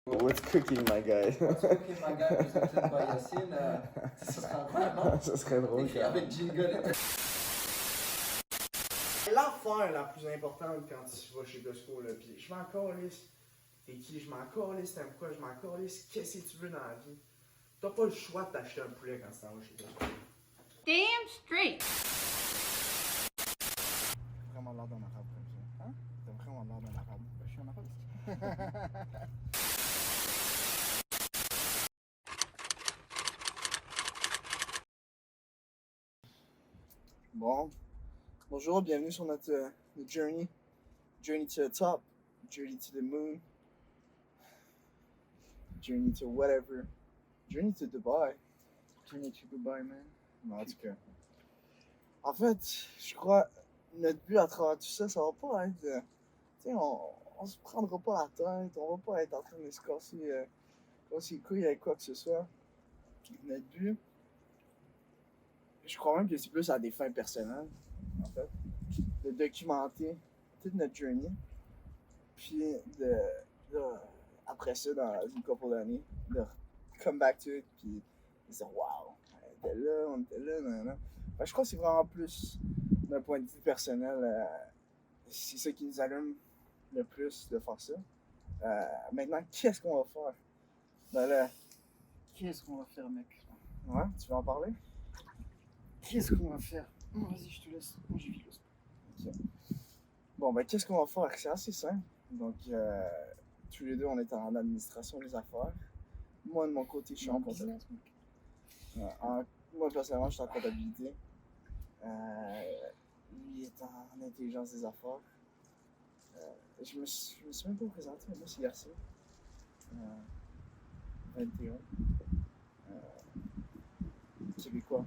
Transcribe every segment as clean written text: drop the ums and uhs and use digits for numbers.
What's cooking, my guy? What's cooking, my guy? Presented by Yacine. Ça serait incroyable, non? Ça serait drôle. Écrit avec jingle et tout. L'affaire la plus importante quand tu vas chez Costco, là, pis je m'en calisse. T'es qui? Je m'en calisse, t'aimes quoi? Je m'en calisse. Qu'est-ce que tu veux dans la vie? T'as pas le choix de t'acheter un poulet quand tu t'en vas chez Costco. Damn straight! Vraiment l'air d'un arabe comme ça. Hein? T'as vraiment l'air d'un arabe. Je suis un arabe. Bon. Bonjour, bienvenue sur notre journey. Journey to the top. Journey to the moon. Journey to whatever. Journey to Dubai. Journey to Dubai, man. Non, en tout cas. En fait, je crois notre but à travers tout ça, ça va pas être. Tu sais, on se prendra pas la tête, on va pas être en train de se casser les couilles avec quoi que ce soit. Notre but, je crois même que c'est plus à des fins personnelles, en fait, de documenter toute notre journey, puis après ça, dans une couple d'années, de come back to it, puis de dire wow, on était là, nan. Fait que je crois que c'est vraiment plus d'un point de vue personnel, c'est ça qui nous allume le plus de faire ça. Maintenant, qu'est-ce qu'on va faire? Ben là, qu'est-ce qu'on va faire, mec? Ouais, tu veux en parler? Qu'est-ce qu'on va faire? Vas-y, je te laisse. Moi, j'y vais. Okay. Bon, ben, qu'est-ce qu'on va faire? C'est assez simple. Donc, tous les deux, on est en administration des affaires. Moi, de mon côté, je suis en comptabilité. Moi, personnellement, je suis en comptabilité. Lui est en intelligence des affaires. Je me suis même pas présenté, mais moi, c'est Yacine. 21. Québécois.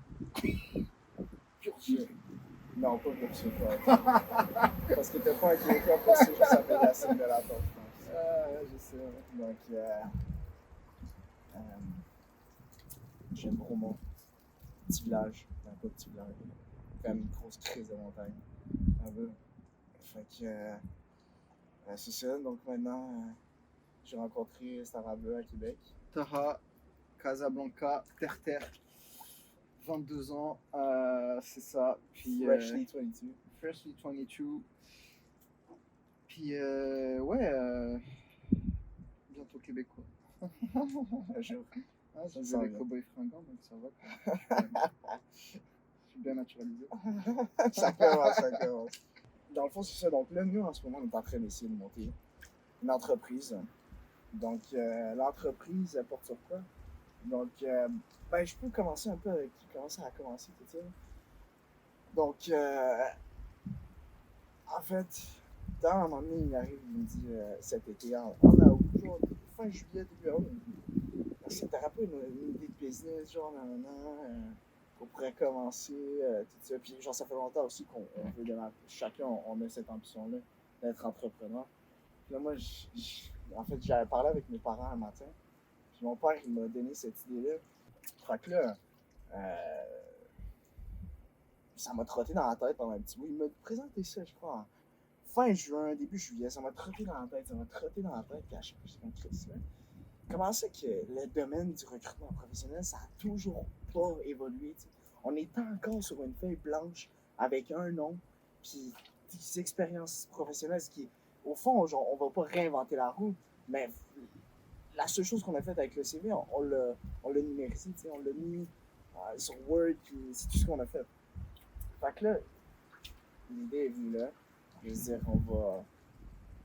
Purgé. Non, pas purgé, parce que t'es pas un Québécois pour ça, je s'appelle Yacine de la Porte, je pense. Je sais. Donc, j'aime Bromont. Petit village. Pas petit village. Quand même une grosse crise de montagne. Un peu. Fait que, c'est ça. Donc maintenant, j'ai rencontré Sarah Bleu à Québec. Taha, Casablanca, Terre. 22 ans, c'est ça. Puis, Freshly 22. Freshly 22. Puis, ouais, bientôt québécois. J'avoue. Ah, je disais les cowboys fringants, donc ça va. Je suis bien naturalisé. Ça commence. Dans le fond, c'est ça. Donc là, nous, en ce moment, on est en train d'essayer de monter une entreprise. Donc, l'entreprise, elle porte sur quoi? Donc, ben, je peux commencer un peu avec qui commence à commencer tout ça. Donc, en fait, dans un moment donné, il arrive, il me dit cet été, on a toujours fin juillet, début août. Ça t'aurait pas une idée de business, genre, qu'on pourrait commencer, tout ça. Puis, genre, ça fait longtemps aussi qu'on veut démarrer. Chacun, on a cette ambition-là d'être entrepreneur. Puis là, moi, en fait, j'avais parlé avec mes parents un matin. Puis mon père, il m'a donné cette idée-là. Fait que là, ça m'a trotté dans la tête pendant un petit bout. Il m'a présenté ça, je crois, en fin juin, début juillet. Ça m'a trotté dans la tête. Puis à chaque fois, j'étais comme Chris, là. Comment c'est que le domaine du recrutement professionnel, ça a toujours pas évolué, t'sais? On est encore sur une feuille blanche avec un nom, puis des expériences professionnelles, ce qui, au fond, genre, on va pas réinventer la roue, mais la seule chose qu'on a faite avec le CV, on l'a numérisé, on l'a mis sur Word, puis c'est tout ce qu'on a fait. Fait que là, l'idée est venue là. Je veux dire,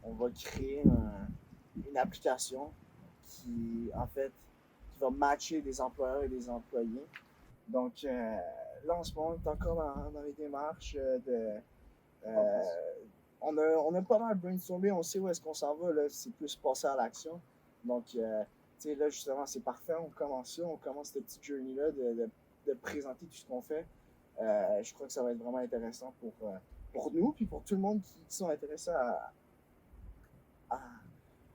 on va créer une application qui, en fait, qui va matcher des employeurs et des employés. Donc, là, en ce moment, on est encore dans les démarches on a pas mal brainstormé, on sait où est-ce qu'on s'en va, là, c'est plus passer à l'action. Donc, tu sais, là, justement, c'est parfait, on commence cette petite journey-là de présenter tout ce qu'on fait. Je crois que ça va être vraiment intéressant pour nous, puis pour tout le monde qui sont intéressés à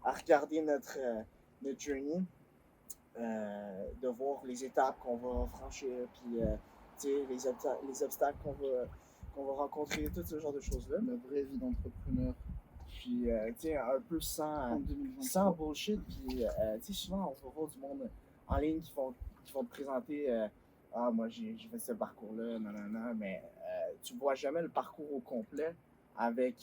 regarder notre journey, de voir les étapes qu'on va franchir, puis tu sais, les obstacles qu'on va rencontrer, tout ce genre de choses-là. La vraie vie d'entrepreneur. puis tu sais, un peu sans bullshit. Puis tu sais, souvent, on va voir du monde en ligne qui vont te présenter ah, moi, j'ai fait ce parcours-là, nanana, mais tu vois jamais le parcours au complet avec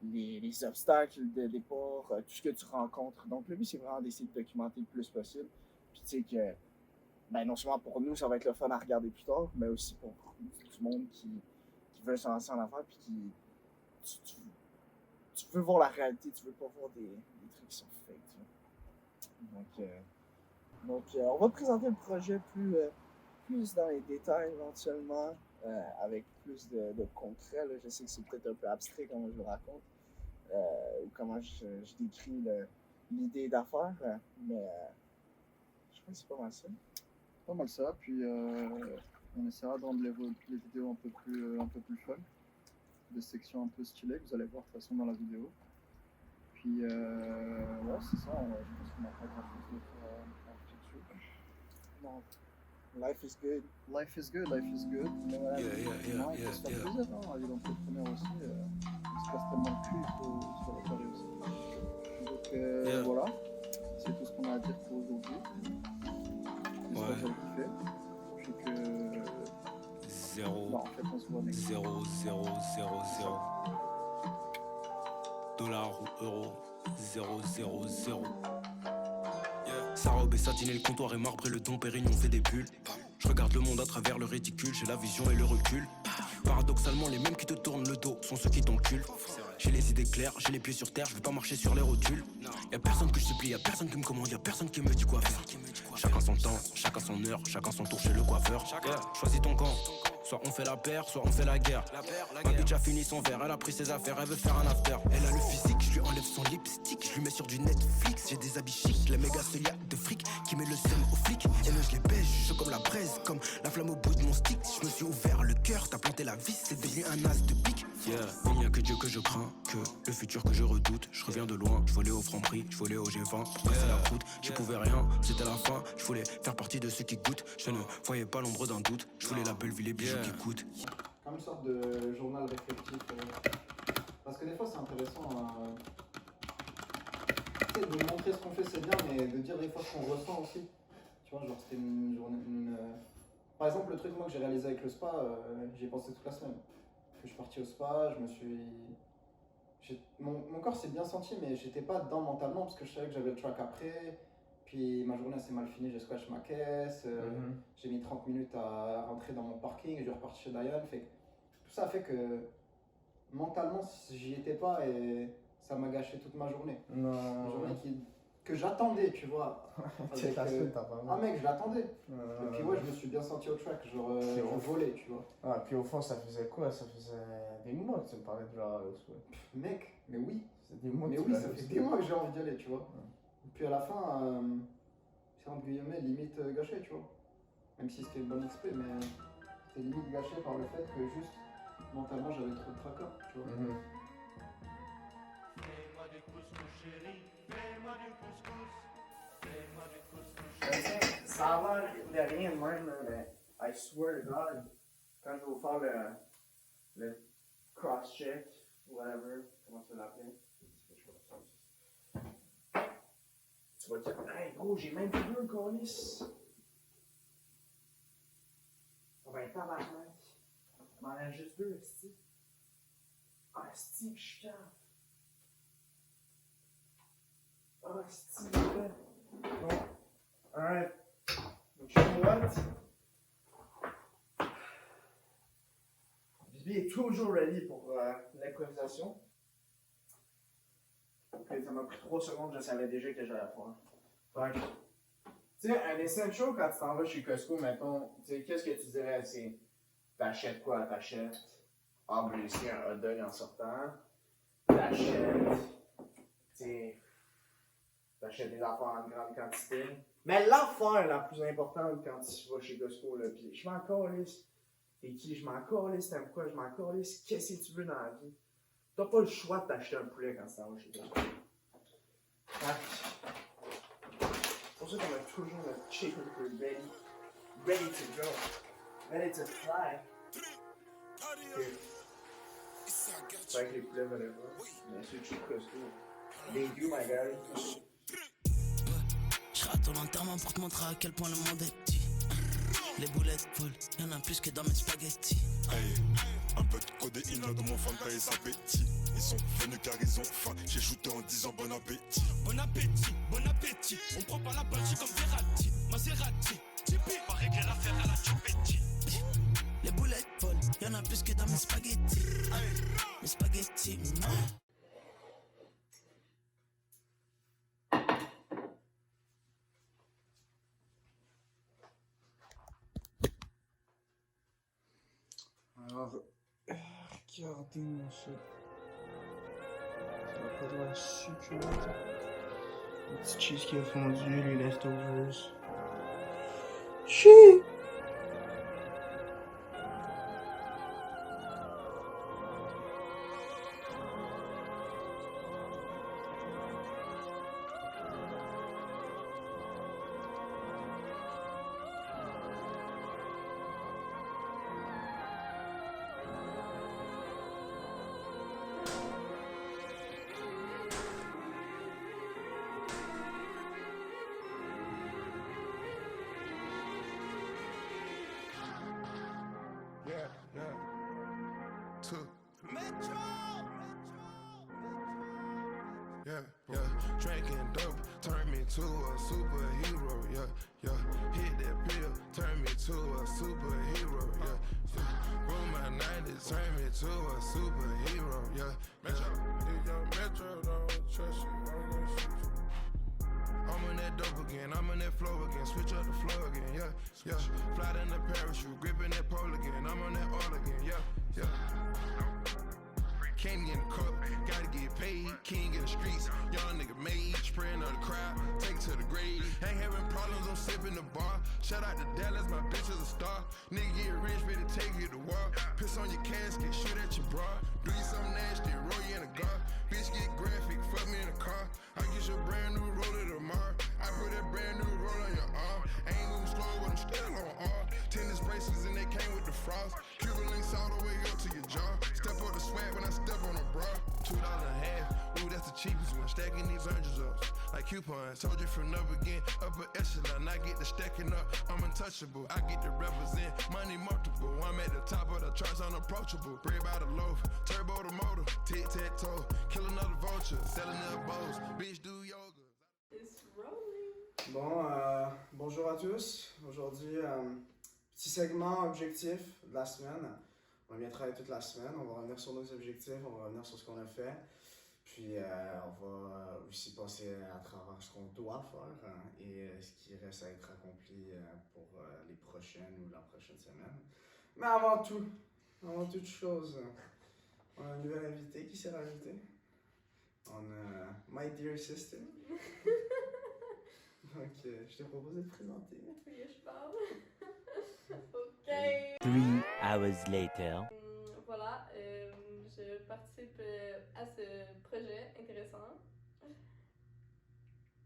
les obstacles de départ, tout ce que tu rencontres. Donc, le but, c'est vraiment d'essayer de documenter le plus possible. Puis, tu sais que, ben, non seulement pour nous, ça va être le fun à regarder plus tard, mais aussi pour du monde qui veut se lancer en affaires, puis tu veux voir la réalité, tu veux pas voir des trucs qui sont fake. Tu vois. Donc, on va présenter le projet plus dans les détails éventuellement, avec plus de concret. Là. Je sais que c'est peut-être un peu abstrait comment je le raconte, ou comment je décris l'idée d'affaires, mais je crois que c'est pas mal ça. Pas mal ça, puis on essaiera de rendre les vidéos un peu plus fun, des sections un peu stylées que vous allez voir de toute façon dans la vidéo. Puis ouais, c'est ça, je pense qu'on n'a pas grand chose d'autre à rajouter dessus. Non. Life is good. Life is good, life is good. Mais voilà, non, il faut se faire plaisir, hein, il est entrepreneur aussi, il se passe tellement de cul, il faut se faire réparer aussi. Donc voilà, c'est tout ce qu'on a à dire pour aujourd'hui. J'espère que vous avez kiffé. Puis que... 0, non, en fait, on se voit next. 0, 0, 0, 0. Dollar ou euro, 0, 0, 0. Sa robe est satinée, le comptoir est marbré, le Dom Pérignon fait des bulles. Je regarde le monde à travers le ridicule, j'ai la vision et le recul. Paradoxalement, les mêmes qui te tournent le dos sont ceux qui t'enculent. J'ai les idées claires, j'ai les pieds sur terre, je veux pas marcher sur les rotules. Y'a personne que je supplie, y'a personne qui me commande, y'a personne qui me dit quoi faire. Chacun son temps, chacun son heure, chacun son tour chez le coiffeur. Choisis ton camp. Soit on fait la paire, soit on fait la guerre. Ma bitch a fini son verre, elle a pris ses affaires, elle veut faire un after. Elle a le physique, je lui enlève son lipstick, je lui mets sur du Netflix. J'ai des habits chics, la méga celia de fric qui met le seum au flic. Et là je les baise, je suis chaud comme la braise, comme la flamme au bout de mon stick. Je me suis ouvert le cœur, t'as planté la vis, c'est devenu un as de pique. Il n'y a que Dieu que je crains, que le futur que je redoute. Je reviens de loin, je volais au Franprix, je volais au G20 pour casser la croûte. J'y pouvais rien, c'était la fin, je voulais faire partie de ceux qui goûtent. Je ne voyais pas l'ombre d'un doute, je voulais la belle vie, les bijoux qui coûtent. Comme une sorte de journal réflectif. Parce que des fois c'est intéressant tu sais, de montrer ce qu'on fait c'est bien, mais de dire des fois ce qu'on ressent aussi. Tu vois, genre c'était une journée... Par exemple le truc moi que j'ai réalisé avec le spa, j'y ai pensé toute la semaine. Je suis parti au spa, mon corps s'est bien senti mais j'étais pas dedans mentalement parce que je savais que j'avais le track après. Puis ma journée s'est mal finie, j'ai scratch ma caisse, j'ai mis 30 minutes à rentrer dans mon parking, je suis reparti chez Diane. Fait que tout ça fait que mentalement j'y étais pas et ça m'a gâché toute ma journée. Non. Une journée que j'attendais, tu vois. Avec, ah mec, je l'attendais. Et puis ouais, je me suis bien senti au track, genre je volais, tu vois. Ah, puis au fond, ça faisait quoi? Ça faisait des mois que tu me parlais de genre Mec, mais oui. C'est des mois mais oui, ça fait des mois que j'ai envie d'y aller, tu vois. Et puis à la fin, c'est entre guillemets limite gâché, tu vois. Même si c'était une bonne XP, mais c'était limite gâché par le fait que juste mentalement j'avais trop de tracas, tu vois. Fais-moi du couscous chérie, fais-moi du couscous, fais-moi du couscous. Ça a l'air de rien de même, là, mais I swear to God, quand je vais faire le cross-check, whatever, comment tu l'appelles, tu vas dire, hey gros, j'ai même plus deux colis. Oh ben, tabarnak. Il m'en reste juste deux, esti. Ah, esti, que je cave. Ah, esti, bon. Alright. Donc, you know what? Bibi est toujours ready pour l'improvisation. Okay, ça m'a pris 3 secondes, je savais déjà que j'allais faire. Fait que, tu sais, un essential quand tu t'en vas chez Costco, mettons, tu sais, qu'est-ce que tu dirais? C'est, t'achètes quoi? T'achètes, ah, ben ici, un hot dog en sortant. T'achètes, tu sais, t'achètes des affaires en grande quantité. Mais l'affaire la plus importante quand tu vas chez Costco, là, pis je m'en calisse. T'es qui? Je m'en calisse, t'aimes quoi? Je m'en calisse. Qu'est-ce que tu veux dans la vie? T'as pas le choix de t'acheter un poulet quand tu t'en vas chez Costco. C'est pour ça qu'on a toujours notre chicken ready to go, ready to fly. Okay. C'est vrai que les poulets valaient pas. Mais c'est juste costaud. Thank you, my guy. Je rate l'enterrement pour te montrer à quel point le monde est petit. Les boulettes volent, y'en a plus que dans mes spaghettis. Hey, un peu de codéine dans mon Fanta et sa appétit. Ils sont venus car ils ont faim. J'ai shooté en disant bon appétit. Bon appétit, bon appétit. On prend pas la Belgique comme Verratti, Maserati. Tipeee, paraît que l'affaire à la Chupetti. Les boulettes volent, y'en a plus que dans mes spaghettis. Mes spaghettis, Alors, regardez-moi ça. Ça a pas de l'air succulent. Le petit cheese qui a fondu, les leftovers. Chut! Drinking dope turned me to a superhero, hit that pill, turned me to a superhero, Roll my 90s, turned me to a superhero, Metro, if your Metro don't trust you, I'm gonna shoot you. I'm on that dope again, I'm on that flow again, switch up the flow again, Fly in the parachute, gripping that pole again, I'm on that all again, Candy in the cup, gotta get paid. King in the streets, young nigga made. Spraying on the crowd, take to the grave. Ain't having problems, I'm sipping the bar. Shout out to Dallas, my bitch is a star. Nigga get rich, better take you to war. Piss on your casket, shoot at your bra. Do you something nasty, roll you in a gar. Bitch get graphic, fuck me in a car. I get your brand new roller tomorrow. I put that brand new roll on your arm. Ain't moving slow, but I'm still on R. Tennis bracelets and they came with the frost. Cuban links all the way up to your jaw. Step on the swag when I step on a bra. $2 a half, ooh that's the cheapest one. Stacking these oranges up like coupons. Told you from the beginning, upper echelon. I get the stacking up, I'm untouchable. I get to represent money multiple. I'm at the top of the charts, unapproachable. Bread by the loaf, turbo the motor, tic tac toe, kill another vulture, selling the bows. Bitch do yoga. It's rolling. Bon, bonjour à tous. Aujourd'hui, petit segment objectif de la semaine. On vient travailler toute la semaine. On va revenir sur nos objectifs, on va revenir sur ce qu'on a fait. Puis, on va aussi passer à travers ce qu'on doit faire et ce qui reste à être accompli pour les prochaines ou la prochaine semaine. Mais avant toute chose, on a un nouvel invité qui s'est rajouté. On a My Dear Sister. Donc, je te propose de te présenter. Oui, je parle. Ok. 3 hours later. Voilà, je participe à ce projet intéressant.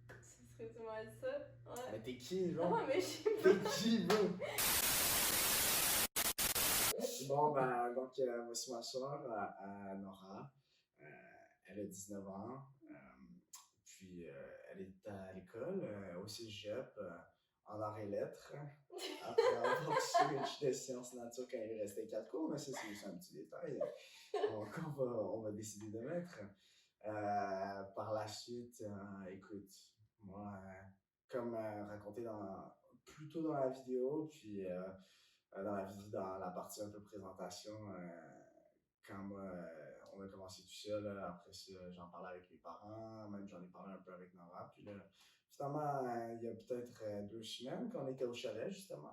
Ce serait du moins ça. Ouais. Mais t'es qui, genre? Ah, mais je sais pas. T'es qui, bro? Bon, ben, donc, voici ma soeur, Nora. Elle a 19 ans. Puis, elle est à l'école, au cégep, en arts et lettres. Après avoir switch de sciences nature quand il restait 4 cours, mais ça, c'est juste un petit détail. Donc, on va décider de mettre. Par la suite, écoute, moi, comme raconté plutôt dans la vidéo, puis dans la partie un peu présentation, quand moi, on a commencé tout seul, après ça, j'en parlais avec les parents, même j'en ai parlé un peu avec Nora, puis là, finalement, il y a peut-être 2 semaines qu'on était au chalet, justement,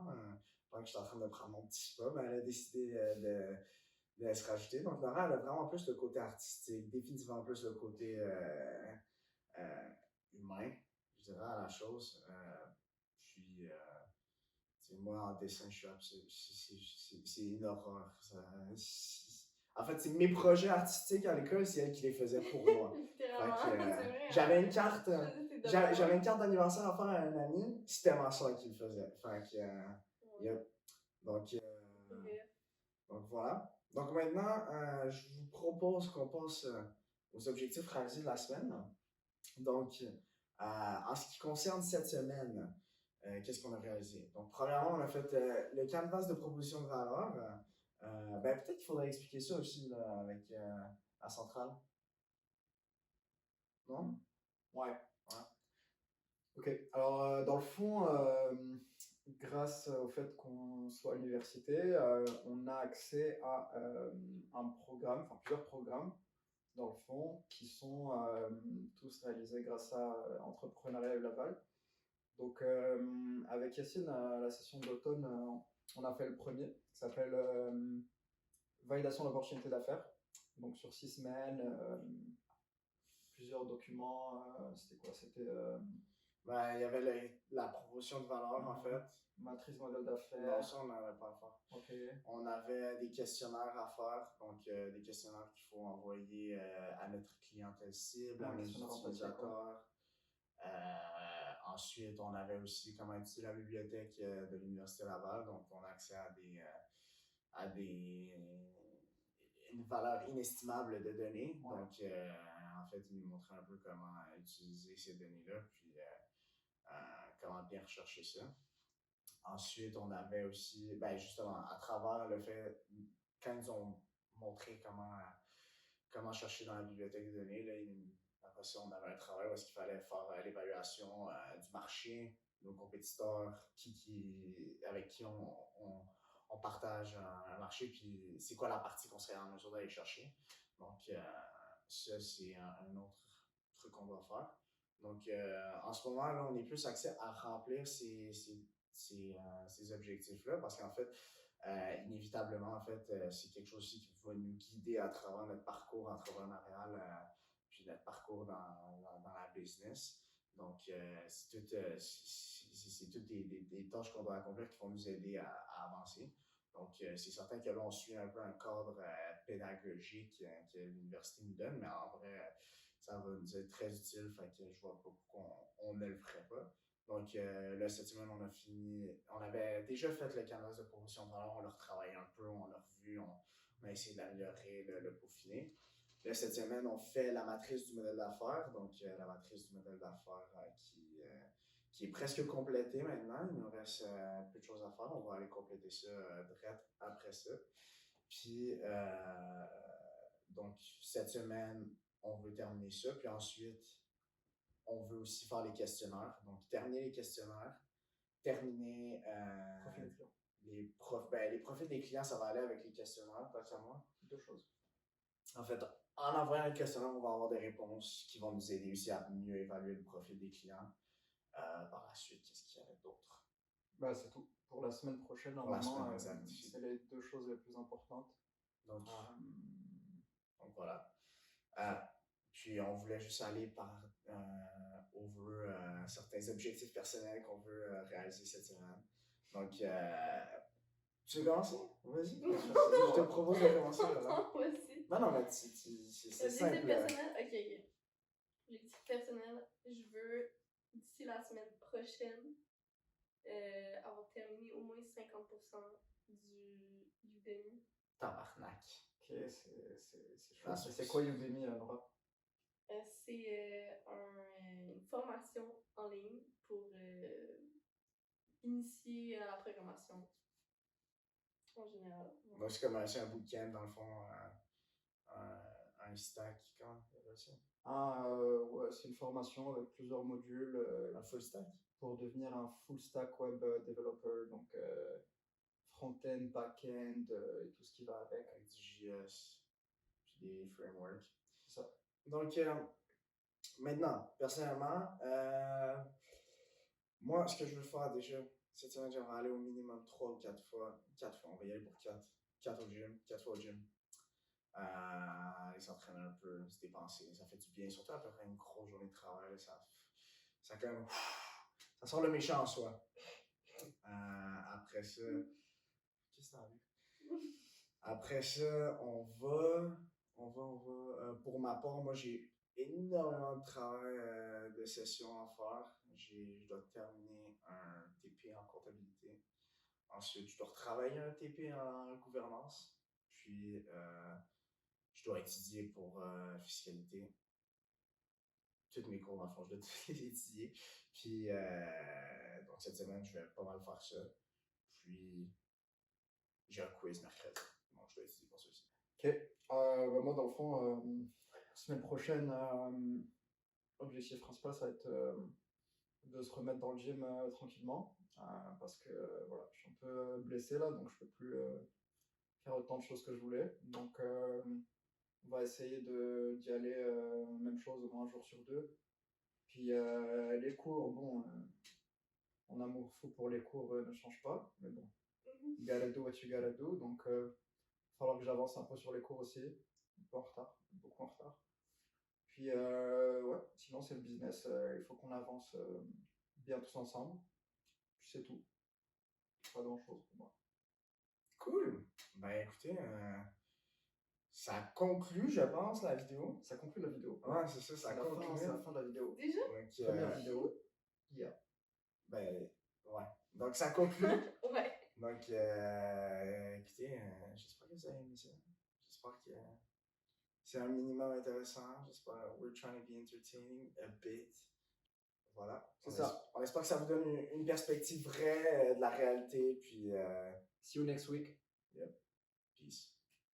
pendant que j'étais en train de prendre mon petit spa, ben, elle a décidé de se rajouter. Donc, Nora, elle a vraiment plus le côté artistique, définitivement plus le côté humain, je dirais, à la chose. Puis, moi, en dessin, c'est une horreur. En fait, c'est mes projets artistiques à l'école, c'est elle qui les faisait pour moi. J'avais une carte, j'avais une carte d'anniversaire à faire à un ami, c'était ma soeur qui le faisait. Fait que, yep. Donc voilà. Donc maintenant, je vous propose qu'on passe aux objectifs réalisés de la semaine. Donc, en ce qui concerne cette semaine, qu'est-ce qu'on a réalisé? Donc, premièrement, on a fait le canvas de proposition de valeur. Peut-être qu'il faudrait expliquer ça aussi là, avec la centrale. Non? Ouais. Ok. Alors, dans le fond, grâce au fait qu'on soit à l'université, on a accès à un programme, enfin plusieurs programmes, dans le fond, qui sont tous réalisés grâce à Entrepreneuriat Laval. Donc, avec Yacine, à la session d'automne, on a fait le premier, qui s'appelle Validation d'opportunité d'affaires. Donc, sur 6 semaines, plusieurs documents. C'était quoi? C'était. Il y avait la proposition de valeur, en fait. Matrice modèle d'affaires. Non, ça, on n'avait pas à faire. Ok. On avait des questionnaires à faire, donc des questionnaires qu'il faut envoyer à notre clientèle cible, à nos utilisateurs. Ensuite, on avait aussi comment utiliser la bibliothèque de l'Université Laval, donc on a accès à une valeur inestimable de données. Ouais. Donc, en fait, il nous montrait un peu comment utiliser ces données-là, puis comment bien rechercher ça. Ensuite, on avait aussi, justement, à travers le fait, quand ils ont montré comment chercher dans la bibliothèque de données, là, après ça, on avait un travail où il fallait faire l'évaluation du marché, nos compétiteurs, avec qui on partage un marché, puis c'est quoi la partie qu'on serait en mesure d'aller chercher. Donc, ça, c'est un autre truc qu'on doit faire. Donc, en ce moment, là, on est plus axé à remplir ces objectifs-là, parce qu'en fait, inévitablement, en fait, c'est quelque chose aussi qui va nous guider à travers notre parcours entrepreneurial, puis notre parcours dans la business. Donc, c'est toutes des tâches qu'on doit accomplir qui vont nous aider à avancer. Donc, c'est certain que là, on suit un peu un cadre pédagogique que l'université nous donne, mais en vrai, ça va nous être très utile, fait que je vois pas pourquoi on ne le ferait pas. Donc là, cette semaine, on avait déjà fait le canvas de proposition de valeur, on l'a retravaillé un peu, on l'a revu, on a essayé d'améliorer, le peaufiner. Là, cette semaine, on fait la matrice du modèle d'affaires, donc la matrice du modèle d'affaires qui est presque complétée maintenant. Il nous reste peu de choses à faire, on va aller compléter ça direct après ça. Puis, donc, cette semaine, on veut terminer ça, puis ensuite, on veut aussi faire les questionnaires. Donc, terminer les questionnaires, terminer les profils des clients, ça va aller avec les questionnaires, pas moi. Deux choses. En fait, en envoyant les questionnaires, on va avoir des réponses qui vont nous aider aussi à mieux évaluer le profil des clients. Par la suite, qu'est-ce qu'il y avait d'autre? C'est tout. Pour la semaine prochaine, normalement, c'est les deux choses les plus importantes. Donc voilà. Puis on voulait juste aller over certains objectifs personnels qu'on veut réaliser cette semaine. Donc, tu veux commencer? Vas-y. Je te propose de commencer. Moi aussi. Non, mais c'est simple. Personnel? Ok. Objectif personnel, je veux, d'ici la semaine prochaine, avoir terminé au moins 50% du Udemy. Tabarnak. Ok, c'est chouette. C'est quoi Udemy, Nora? C'est une formation en ligne pour initier à la programmation en général. Moi, c'est comme un bootcamp, dans le fond, un stack, comment on appelle ça? Ouais, c'est une formation avec plusieurs modules. Un full stack? Pour devenir un full stack web developer, donc front-end, back-end et tout ce qui va avec. Avec du JS, puis des frameworks. C'est ça. Donc, maintenant, personnellement, moi, ce que je veux faire déjà, cette semaine, j'aimerais aller au minimum 3 ou 4 fois. 4 fois, on va y aller pour 4. 4 au gym, 4 fois au gym. Aller s'entraîner un peu, se dépenser, ça fait du bien, surtout après une grosse journée de travail, ça quand même, ça sort le méchant en soi. Après ça, qu'est-ce que t'as vu? Après ça, on va, pour ma part, moi j'ai énormément de travail de session à faire. Je dois terminer un TP en comptabilité. Ensuite, je dois retravailler un TP en gouvernance. Puis, je dois étudier pour fiscalité. Tous mes cours, dans le fond, je dois tous les étudier. Puis, donc cette semaine, je vais pas mal faire ça. Puis, j'ai un quiz mercredi. Donc, je dois étudier pour ça aussi. Ok. Moi, dans le fond, semaine prochaine, l'objectif principal, ça va être de se remettre dans le gym tranquillement. Parce que voilà, je suis un peu blessé là, donc je peux plus faire autant de choses que je voulais. Donc, on va essayer d'y aller, même chose, au moins un jour sur deux. Puis les cours, bon, mon amour fou pour les cours ne change pas, mais bon, you gotta do what you gotta do. Donc, il va falloir que j'avance un peu sur les cours aussi. Un peu en retard, beaucoup en retard. Puis, ouais, sinon, c'est le business. Il faut qu'on avance bien tous ensemble. Puis c'est tout. Pas grand chose pour moi. Cool! Ben écoutez, ça conclut, je pense, la vidéo. Ça conclut la vidéo. Ouais, c'est ça, ça C'est la conclut. fin, c'est la fin de la vidéo. Déjà? Donc, Première vidéo. Yeah. Ben, ouais. Donc, ça conclut. Ouais. Donc, écoutez, j'espère que vous avez aimé ça. J'espère que c'est un minimum intéressant. J'espère we're trying to be entertaining a bit. Voilà. C'est ça. On espère que ça vous donne une perspective vraie de la réalité. Puis, See you next week. yep. Peace.